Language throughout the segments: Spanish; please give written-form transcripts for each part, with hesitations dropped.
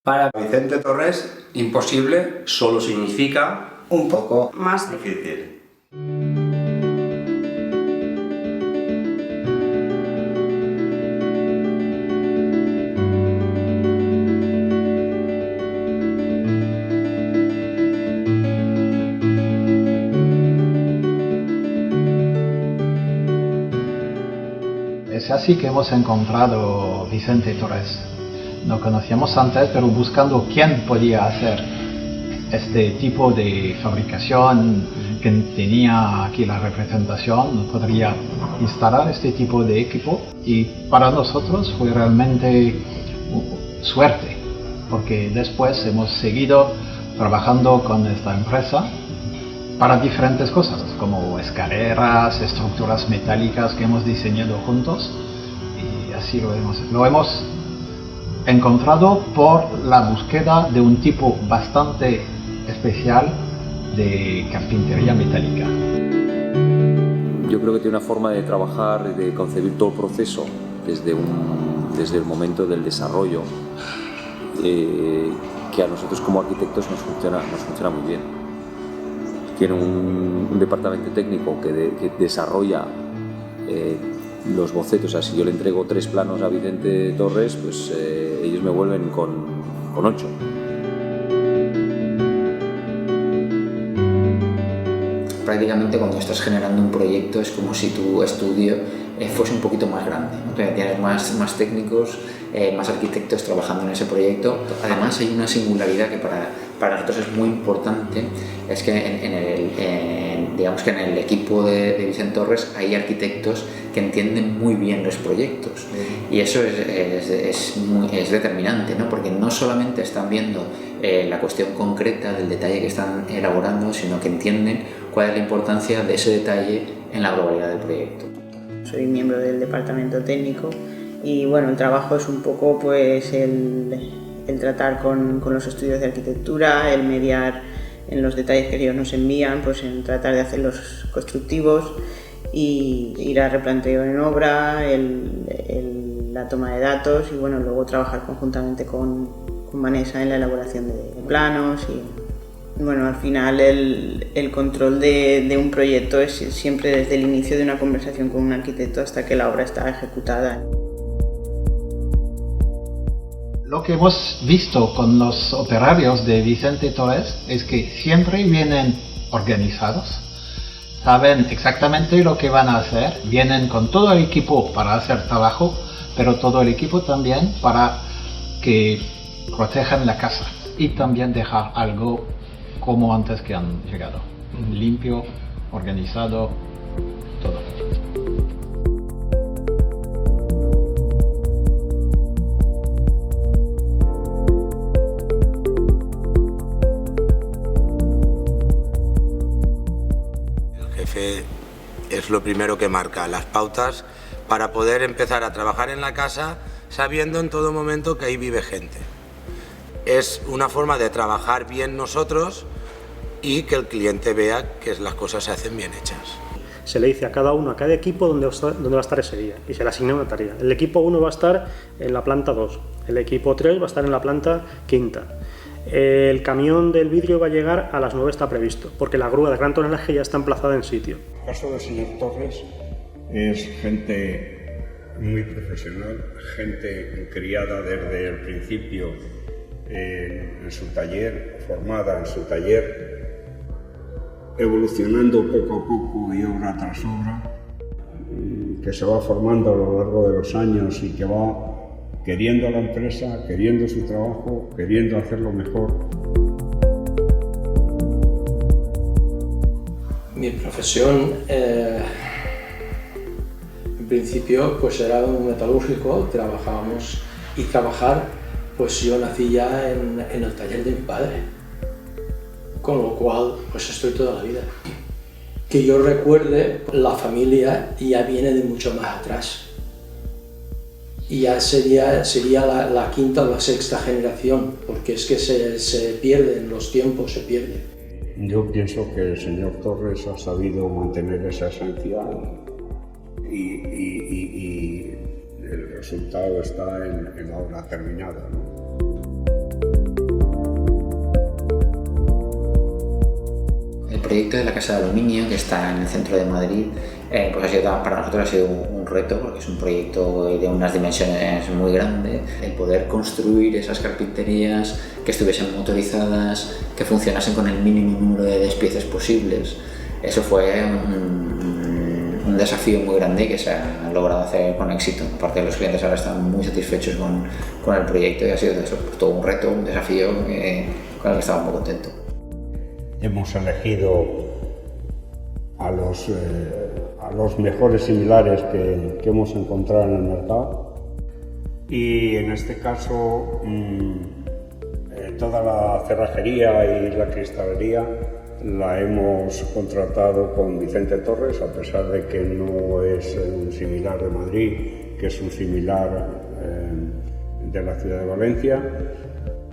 Para Vicente Torres, imposible solo significa un poco más difícil. Es así que hemos encontrado Vicente Torres. No conocíamos antes, pero buscando quién podía hacer este tipo de fabricación, que tenía aquí la representación, podría instalar este tipo de equipo. Y para nosotros fue realmente suerte, porque después hemos seguido trabajando con esta empresa para diferentes cosas, como escaleras, estructuras metálicas que hemos diseñado juntos, y así lo hemos encontrado por la búsqueda de un tipo bastante especial de carpintería metálica. Yo creo que tiene una forma de trabajar, de concebir todo el proceso desde el momento del desarrollo, que a nosotros como arquitectos nos funciona muy bien. Tiene un departamento técnico que desarrolla los bocetos. O sea, si yo le entrego 3 planos a Vicente Torres, pues ellos me vuelven con 8. Prácticamente cuando estás generando un proyecto es como si tu estudio fuese un poquito más grande, ¿no? Tienes más técnicos, más arquitectos trabajando en ese proyecto. Además hay una singularidad que para nosotros es muy importante, es que digamos que en el equipo de Vicente Torres hay arquitectos que entienden muy bien los proyectos, y eso es determinante, ¿no? Porque no solamente están viendo la cuestión concreta del detalle que están elaborando, sino que entienden cuál es la importancia de ese detalle en la globalidad del proyecto. Soy miembro del departamento técnico y bueno, el trabajo es un poco pues el tratar con los estudios de arquitectura, el mediar en los detalles que ellos nos envían, pues en tratar de hacerlos constructivos y ir a replanteo en obra, la toma de datos y bueno, luego trabajar conjuntamente con Vanessa en la elaboración de planos y bueno, al final el control de un proyecto es siempre desde el inicio de una conversación con un arquitecto hasta que la obra está ejecutada. Lo que hemos visto con los operarios de Vicente Torres es que siempre vienen organizados, saben exactamente lo que van a hacer, vienen con todo el equipo para hacer trabajo, pero todo el equipo también para que protejan la casa y también dejar algo como antes que han llegado, limpio, organizado, todo. El jefe es lo primero que marca las pautas para poder empezar a trabajar en la casa sabiendo en todo momento que ahí vive gente. Es una forma de trabajar bien nosotros y que el cliente vea que las cosas se hacen bien hechas. Se le dice a cada equipo dónde va a estar ese día y se le asigna una tarea. El equipo 1 va a estar en la planta 2, el equipo 3 va a estar en la planta 5. El camión del vidrio va a llegar a las 9, está previsto, porque la grúa de gran tonelaje ya está emplazada en sitio. El caso del señor Torres es gente muy profesional, gente criada desde el principio en su taller, formada en su taller, evolucionando poco a poco y obra tras obra, que se va formando a lo largo de los años y que va queriendo a la empresa, queriendo su trabajo, queriendo hacerlo mejor. Mi profesión, en principio, pues era un metalúrgico, trabajar, pues yo nací ya en el taller de mi padre, con lo cual pues estoy toda la vida. Que yo recuerde, la familia ya viene de mucho más atrás. Y ya sería la quinta o la sexta generación, porque es que se pierden los tiempos, se pierden. Yo pienso que el señor Torres ha sabido mantener esa esencia y el resultado está en la obra terminada, ¿no? proyecto de la Casa de Aluminio, que está en el centro de Madrid, pues para nosotros ha sido un reto, porque es un proyecto de unas dimensiones muy grandes. El poder construir esas carpinterías que estuviesen motorizadas, que funcionasen con el mínimo número de despiezas posibles, eso fue un desafío muy grande que se ha logrado hacer con éxito. Aparte de los clientes ahora están muy satisfechos con el proyecto y ha sido eso, pues, todo un reto, un desafío con el que estaba muy contento. Hemos elegido a los mejores similares que hemos encontrado en el mercado, y en este caso toda la cerrajería y la cristalería la hemos contratado con Vicente Torres, a pesar de que no es un similar de Madrid, que es un similar de la ciudad de Valencia,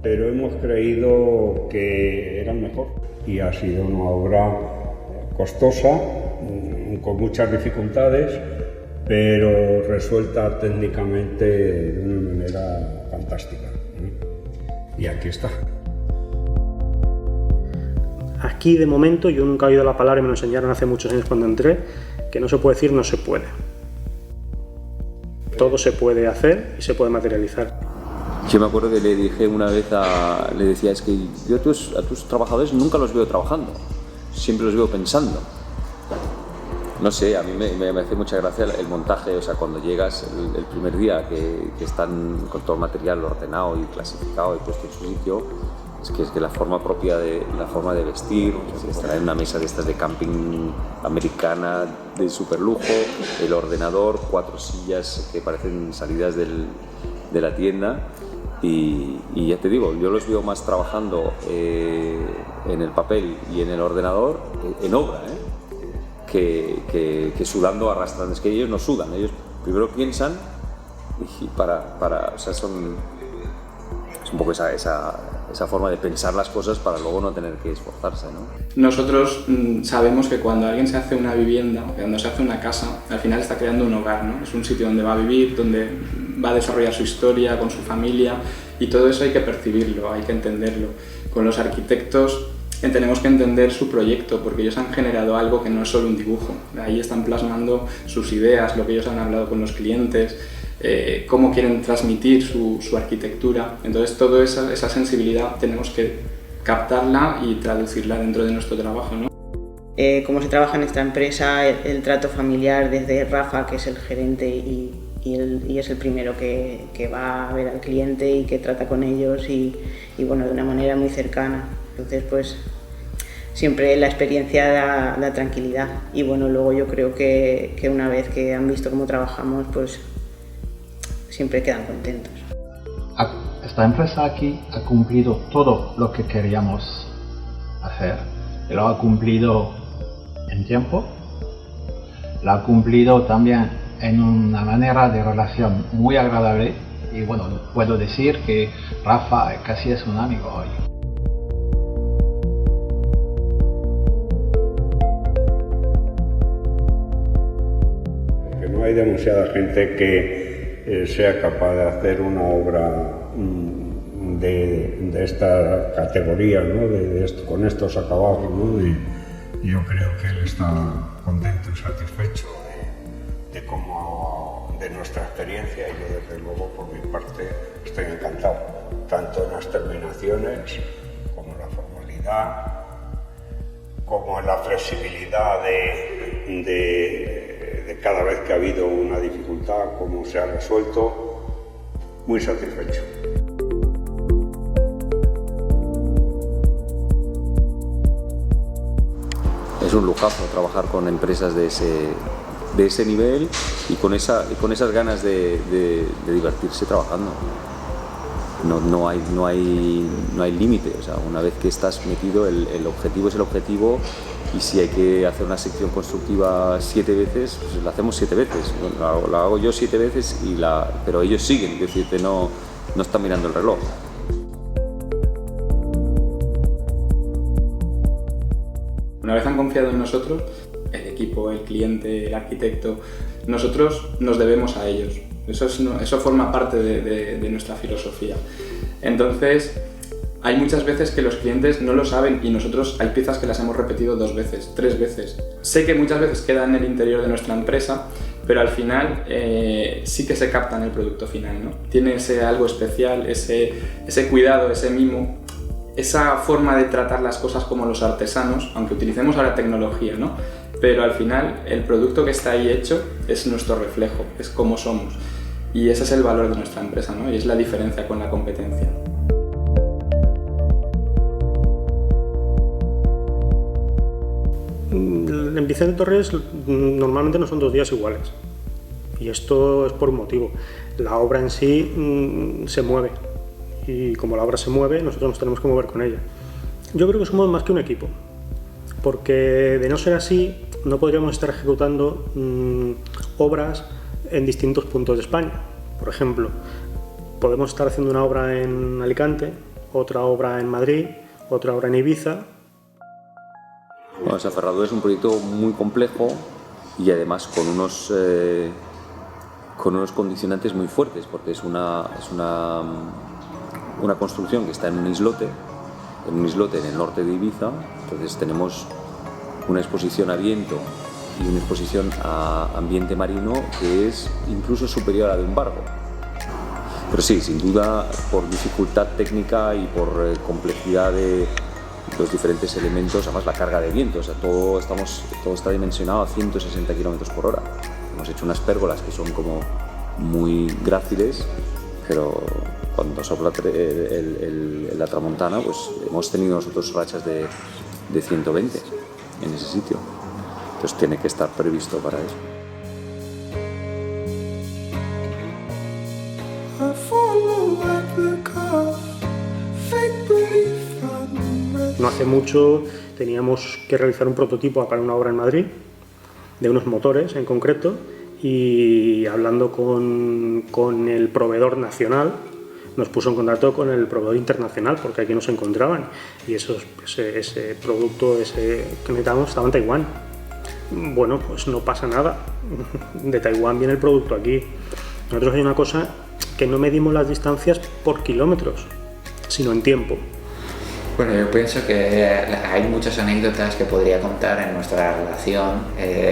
pero hemos creído que era el mejor, y ha sido una obra costosa, con muchas dificultades, pero resuelta técnicamente de una manera fantástica. Y aquí está. Aquí de momento yo nunca he oído la palabra, y me lo enseñaron hace muchos años cuando entré, que no se puede decir no se puede. Todo se puede hacer y se puede materializar. Yo me acuerdo que le dije una vez, le decía, es que yo a tus trabajadores nunca los veo trabajando, siempre los veo pensando. No sé, a mí me hace mucha gracia el montaje, o sea, cuando llegas el primer día que están con todo el material ordenado y clasificado y puesto en su sitio, es que la forma propia la forma de vestir, estar en una mesa de estas de camping americana de super lujo, el ordenador, 4 sillas que parecen salidas de la tienda, y ya te digo, yo los veo más trabajando en el papel y en el ordenador, en obra, que sudando, arrastrando. Es que ellos no sudan, ellos primero piensan y o sea, es un poco esa forma de pensar las cosas para luego no tener que esforzarse, ¿no? Nosotros sabemos que cuando alguien se hace una vivienda, cuando se hace una casa, al final está creando un hogar, ¿no? Es un sitio donde va a vivir, donde va a desarrollar su historia con su familia, y todo eso hay que percibirlo, hay que entenderlo. Con los arquitectos tenemos que entender su proyecto, porque ellos han generado algo que no es solo un dibujo. Ahí están plasmando sus ideas, lo que ellos han hablado con los clientes, cómo quieren transmitir su arquitectura. Entonces toda esa sensibilidad tenemos que captarla y traducirla dentro de nuestro trabajo, ¿no? Cómo se trabaja en esta empresa, el trato familiar desde Rafa, que es el gerente y es el primero que va a ver al cliente y que trata con ellos y bueno, de una manera muy cercana. Entonces pues siempre la experiencia da tranquilidad, y bueno, luego yo creo que una vez que han visto cómo trabajamos, pues siempre quedan contentos. Esta empresa aquí ha cumplido todo lo que queríamos hacer, y lo ha cumplido en tiempo, lo ha cumplido también en una manera de relación muy agradable, y bueno, puedo decir que Rafa casi es un amigo hoy. Porque no hay demasiada gente que sea capaz de hacer una obra de esta categoría, ¿no? Con estos acabados, ¿no? Y yo creo que él está contento y satisfecho de nuestra experiencia, y yo desde luego por mi parte estoy encantado, tanto en las terminaciones como en la formalidad, como en la flexibilidad de cada vez que ha habido una dificultad, cómo se ha resuelto. Muy satisfecho. Es un lujazo trabajar con empresas de ese nivel y con esas ganas de divertirse trabajando. No hay límite, o sea, una vez que estás metido, el objetivo es el objetivo, y si hay que hacer una sección constructiva 7 veces, pues la hacemos 7 veces. La hago yo 7 veces, pero ellos siguen, es decir, no están mirando el reloj. Una vez han confiado en nosotros, el equipo, el cliente, el arquitecto, nosotros nos debemos a ellos. Eso forma parte de nuestra filosofía. Entonces, hay muchas veces que los clientes no lo saben y nosotros hay piezas que las hemos repetido 2 veces, 3 veces. Sé que muchas veces quedan en el interior de nuestra empresa, pero al final sí que se capta en el producto final, ¿no? Tiene ese algo especial, ese cuidado, ese mimo, esa forma de tratar las cosas como los artesanos, aunque utilicemos ahora tecnología, ¿no? Pero al final el producto que está ahí hecho es nuestro reflejo, es como somos. Y ese es el valor de nuestra empresa, ¿no? Y es la diferencia con la competencia. En Vicente Torres normalmente no son 2 días iguales. Y esto es por un motivo. La obra en sí se mueve. Y como la obra se mueve, nosotros nos tenemos que mover con ella. Yo creo que somos más que un equipo. Porque de no ser así, no podríamos estar ejecutando obras en distintos puntos de España. Por ejemplo, podemos estar haciendo una obra en Alicante, otra obra en Madrid, otra obra en Ibiza. Bueno, San Ferradura es un proyecto muy complejo y además con unos condicionantes muy fuertes, porque es una construcción que está en un islote en el norte de Ibiza. Entonces tenemos una exposición a viento y una exposición a ambiente marino que es incluso superior a la de un barco. Pero sí, sin duda, por dificultad técnica y por complejidad de los diferentes elementos, además la carga de viento, o sea, todo está dimensionado a 160 km/h. Hemos hecho unas pérgolas que son como muy gráciles, pero cuando sopla la tramontana, pues hemos tenido nosotros rachas de 120 en ese sitio. Entonces tiene que estar previsto para eso. No hace mucho teníamos que realizar un prototipo para una obra en Madrid, de unos motores en concreto, y hablando con el proveedor nacional, nos puso en contacto con el proveedor internacional, porque aquí no se encontraban, y ese producto que necesitábamos estaba en Taiwán. Bueno, pues no pasa nada, de Taiwán viene el producto aquí. Nosotros hay una cosa, que no medimos las distancias por kilómetros, sino en tiempo. Bueno, yo pienso que hay muchas anécdotas que podría contar en nuestra relación,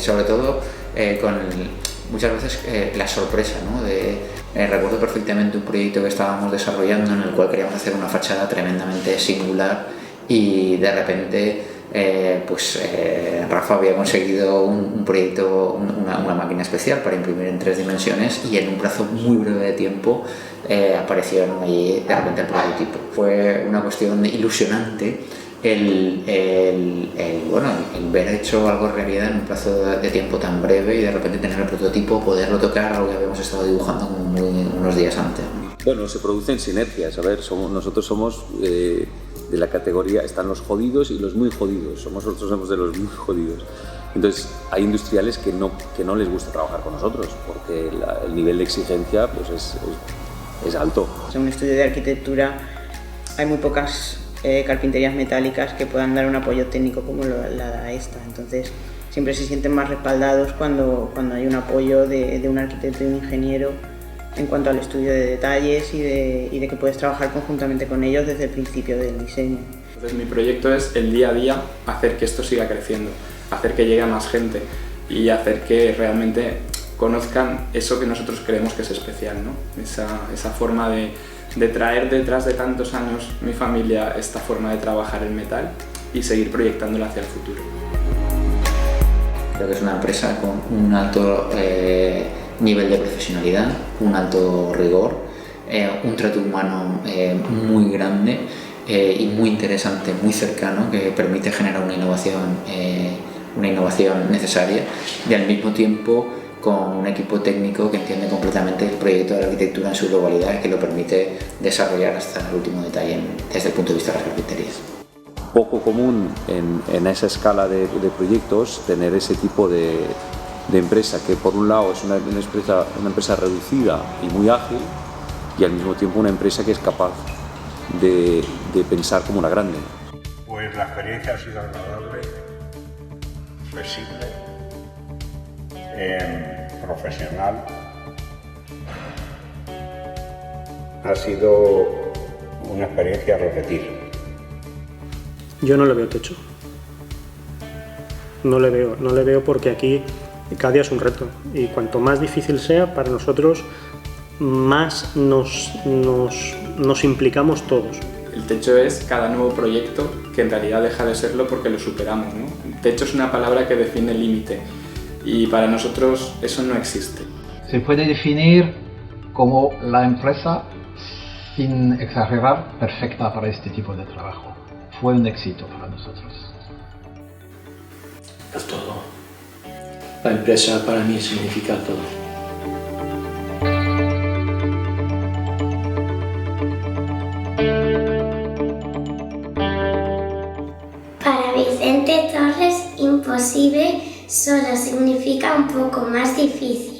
sobre todo con muchas veces la sorpresa, ¿no? Recuerdo perfectamente un proyecto que estábamos desarrollando en el cual queríamos hacer una fachada tremendamente singular y de repente Rafa había conseguido un proyecto, una máquina especial para imprimir en 3 dimensiones y en un plazo muy breve de tiempo aparecieron allí de repente el prototipo. Fue una cuestión ilusionante el ver hecho algo realidad en un plazo de tiempo tan breve y de repente tener el prototipo, poderlo tocar, algo que habíamos estado dibujando unos días antes. Bueno, se producen sinergias. A ver, nosotros somos de la categoría, están los jodidos y los muy jodidos. Nosotros somos de los muy jodidos. Entonces, hay industriales que no les gusta trabajar con nosotros porque el nivel de exigencia pues es alto. En un estudio de arquitectura hay muy pocas carpinterías metálicas que puedan dar un apoyo técnico como la da esta. Entonces, siempre se sienten más respaldados cuando hay un apoyo de un arquitecto y un ingeniero en cuanto al estudio de detalles y de que puedes trabajar conjuntamente con ellos desde el principio del diseño. Entonces mi proyecto es el día a día hacer que esto siga creciendo, hacer que llegue a más gente y hacer que realmente conozcan eso que nosotros creemos que es especial, ¿no? Esa forma de traer detrás de tantos años mi familia esta forma de trabajar el metal y seguir proyectándola hacia el futuro. Creo que es una empresa con un alto nivel de profesionalidad, un alto rigor, un trato humano muy grande y muy interesante, muy cercano, que permite generar una innovación necesaria y al mismo tiempo con un equipo técnico que entiende completamente el proyecto de la arquitectura en su globalidad y que lo permite desarrollar hasta el último detalle desde el punto de vista de las carpinterías. Poco común en esa escala de proyectos tener ese tipo de empresa que por un lado es una empresa reducida y muy ágil y al mismo tiempo una empresa que es capaz de pensar como una grande. Pues la experiencia ha sido agradable, flexible, profesional. Ha sido una experiencia a repetir. Yo no le veo techo. No le veo porque aquí cada día es un reto y cuanto más difícil sea para nosotros, más nos implicamos todos. El techo es cada nuevo proyecto que en realidad deja de serlo porque lo superamos, ¿no? El techo es una palabra que define el límite y para nosotros eso no existe. Se puede definir como la empresa, sin exagerar, perfecta para este tipo de trabajo. Fue un éxito para nosotros. Es todo. La empresa para mí significa todo. Para Vicente Torres, imposible solo significa un poco más difícil.